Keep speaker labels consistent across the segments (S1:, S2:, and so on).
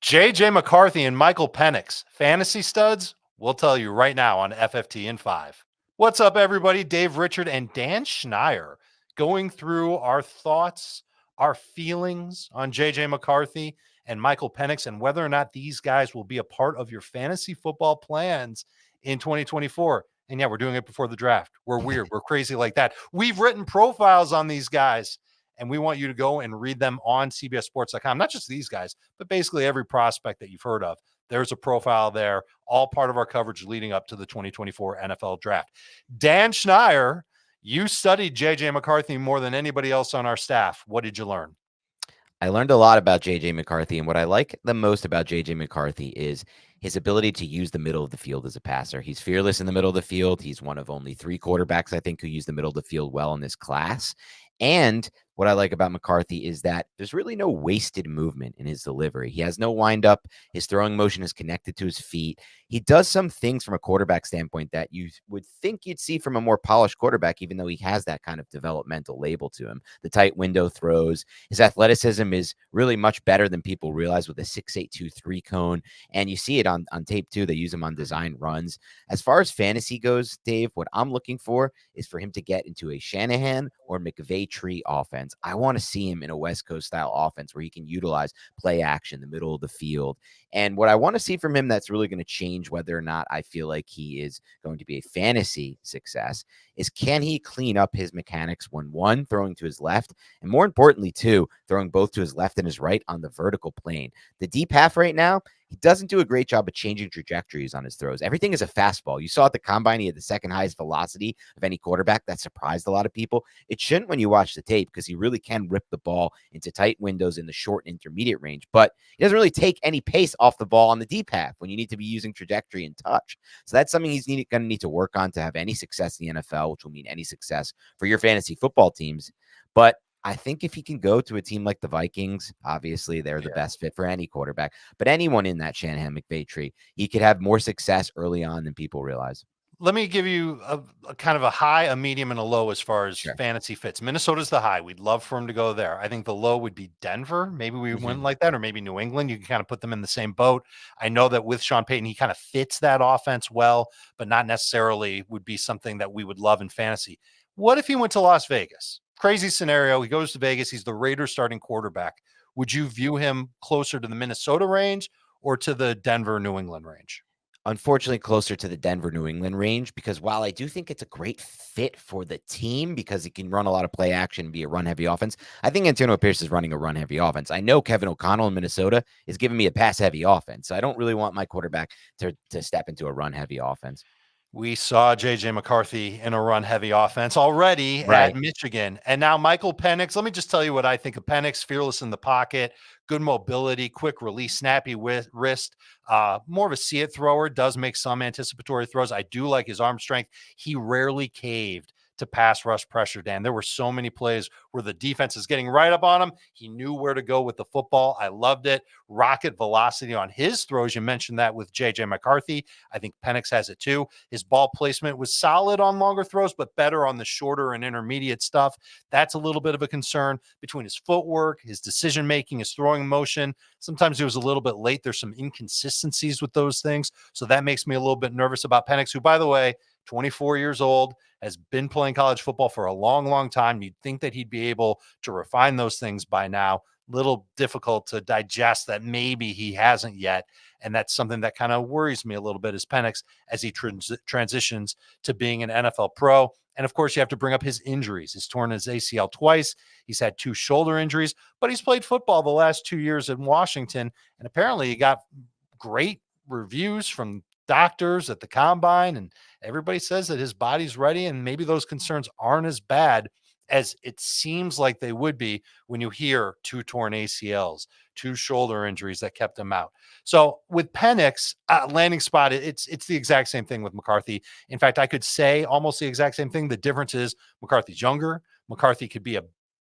S1: JJ McCarthy and Michael Penix, fantasy studs? We'll tell you right now on FFT in 5. What's up, everybody? Dave Richard and Dan Schneier going through our thoughts, our feelings on JJ McCarthy and Michael Penix and whether or not these guys will be a part of your fantasy football plans in 2024. And yeah, we're doing it before the draft. We're weird. We're crazy like that. We've written profiles on these guys, and we want you to go and read them on CBSSports.com. Not just these guys, but basically every prospect that you've heard of. There's a profile there, all part of our coverage leading up to the 2024 NFL draft. Dan Schneier, you studied JJ McCarthy more than anybody else on our staff. What did you learn?
S2: I learned a lot about JJ McCarthy, and what I like the most about JJ McCarthy is his ability to use the middle of the field as a passer. He's fearless in the middle of the field. He's one of only 3 quarterbacks, I think, who use the middle of the field well in this class. And what I like about McCarthy is that there's really no wasted movement in his delivery. He has no windup. His throwing motion is connected to his feet. He does some things from a quarterback standpoint that you would think you'd see from a more polished quarterback, even though he has that kind of developmental label to him. The tight window throws. His athleticism is really much better than people realize with a 6.823 cone. And you see it on tape too. They use him on design runs. As far as fantasy goes, Dave, what I'm looking for is for him to get into a Shanahan or McVay tree offense. I want to see him in a West Coast style offense where he can utilize play action, the middle of the field. And what I want to see from him that's really going to change whether or not I feel like he is going to be a fantasy success is, can he clean up his mechanics when, 1, throwing to his left, and more importantly, 2, throwing both to his left and his right on the vertical plane. The deep half right now, he doesn't do a great job of changing trajectories on his throws. Everything is a fastball. You saw at the combine, he had the second highest velocity of any quarterback. That surprised a lot of people. It shouldn't when you watch the tape, because he really can rip the ball into tight windows in the short and intermediate range, but he doesn't really take any pace off the ball on the deep half when you need to be using trajectory and touch. So that's something he's going to need to work on to have any success in the NFL, which will mean any success for your fantasy football teams. But I think if he can go to a team like the Vikings, obviously they're the best fit for any quarterback, but anyone in that Shanahan McVay tree, he could have more success early on than people realize.
S1: Let me give you a kind of a high, a medium, and a low as far as fantasy fits. Minnesota's the high. We'd love for him to go there. I think the low would be Denver. Maybe we wouldn't like that, or maybe New England. You can kind of put them in the same boat. I know that with Sean Payton, he kind of fits that offense well, but not necessarily would be something that we would love in fantasy. What if he went to Las Vegas? Crazy scenario. He goes to Vegas. He's the Raiders starting quarterback. Would you view him closer to the Minnesota range or to the Denver, New England range?
S2: Unfortunately, closer to the Denver, New England range, because while I do think it's a great fit for the team because he can run a lot of play action and be a run-heavy offense, I think Antonio Pierce is running a run-heavy offense. I know Kevin O'Connell in Minnesota is giving me a pass-heavy offense, so I don't really want my quarterback to step into a run-heavy offense.
S1: We saw JJ McCarthy in a run-heavy offense already at Michigan. And now Michael Penix. Let me just tell you what I think of Penix. Fearless in the pocket, good mobility, quick release, snappy wrist, more of a see-it thrower, does make some anticipatory throws. I do like his arm strength. He rarely caved to pass rush pressure, Dan. There were so many plays where the defense is getting right up on him. He knew where to go with the football. I loved it. Rocket velocity on his throws. You mentioned that with JJ McCarthy. I think Penix has it too. His ball placement was solid on longer throws, but better on the shorter and intermediate stuff. That's a little bit of a concern between his footwork, his decision-making, his throwing motion. Sometimes he was a little bit late. There's some inconsistencies with those things. So that makes me a little bit nervous about Penix, who, by the way, 24 years old, has been playing college football for a long, long time. You'd think that he'd be able to refine those things by now. Little difficult to digest that maybe he hasn't yet. And that's something that kind of worries me a little bit as Penix as he transitions to being an NFL pro. And of course, you have to bring up his injuries. He's torn his ACL twice. He's had 2 shoulder injuries, but he's played football the last 2 years in Washington. And apparently he got great reviews from doctors at the combine, and everybody says that his body's ready, and maybe those concerns aren't as bad as it seems like they would be when you hear 2 torn ACLs, 2 shoulder injuries that kept him out. So with Penix, landing spot, it's the exact same thing with McCarthy. In fact, I could say almost the exact same thing. The difference is McCarthy's younger. McCarthy could be a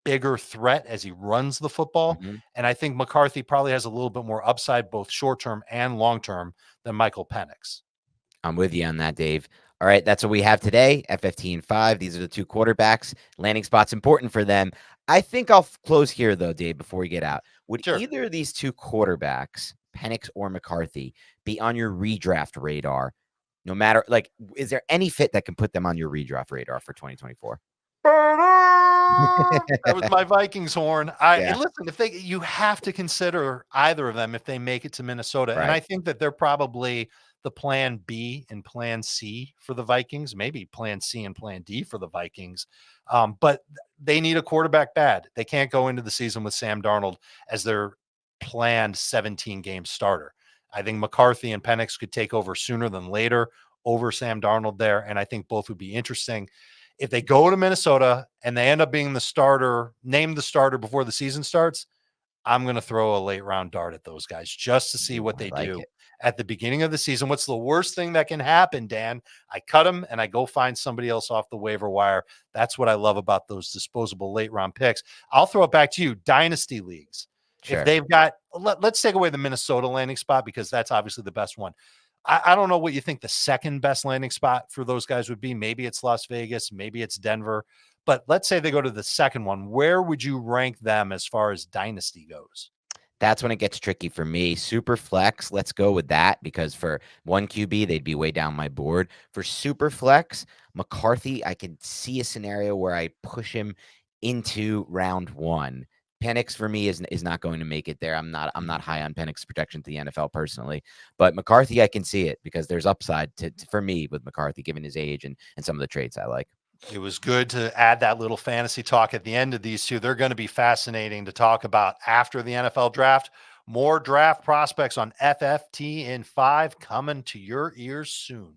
S1: bigger threat as he runs the football. And I think McCarthy probably has a little bit more upside, both short-term and long-term, than Michael Penix.
S2: I'm with you on that, Dave. All right, that's what we have today, FFT and 5. These are the 2 quarterbacks. Landing spot's important for them. I think I'll close here, though, Dave, before we get out. Would either of these 2 quarterbacks Penix or McCarthy be on your redraft radar? No matter, like, is there any fit that can put them on your redraft radar for 2024?
S1: That was my Vikings horn.
S2: Yeah,
S1: Listen, if you have to consider either of them if they make it to Minnesota. And
S2: right.
S1: I think that they're probably the plan B and plan C for the Vikings, maybe plan C and plan D for the Vikings. But they need a quarterback bad. They can't go into the season with Sam Darnold as their planned 17 game starter. I think McCarthy and Penix could take over sooner than later over Sam Darnold there. And I think both would be interesting. If they go to Minnesota and they end up being the starter, named the starter before the season starts, I'm going to throw a late round dart at those guys just to see
S2: Ooh,
S1: what
S2: I
S1: they
S2: like
S1: do
S2: it.
S1: at the beginning of the season. What's the worst thing that can happen, Dan? I cut them and I go find somebody else off the waiver wire. That's what I love about those disposable late round picks. I'll throw it back to you. Dynasty leagues. If
S2: Sure.
S1: they've got, let's take away the Minnesota landing spot because that's obviously the best one. I don't know what you think the second best landing spot for those guys would be. Maybe it's Las Vegas, maybe it's Denver. But let's say they go to the second one. Where would you rank them as far as dynasty goes?
S2: That's when it gets tricky for me. Super flex, let's go with that because for one QB, they'd be way down my board. For super flex, McCarthy, I could see a scenario where I push him into round one. Penix for me is not going to make it there. I'm not high on Penix projection to the NFL personally, but McCarthy I can see it because there's upside for me with McCarthy given his age and some of the traits I like.
S1: It was good to add that little fantasy talk at the end of these two. They're going to be fascinating to talk about after the NFL draft. More draft prospects on FFT in 5 coming to your ears soon.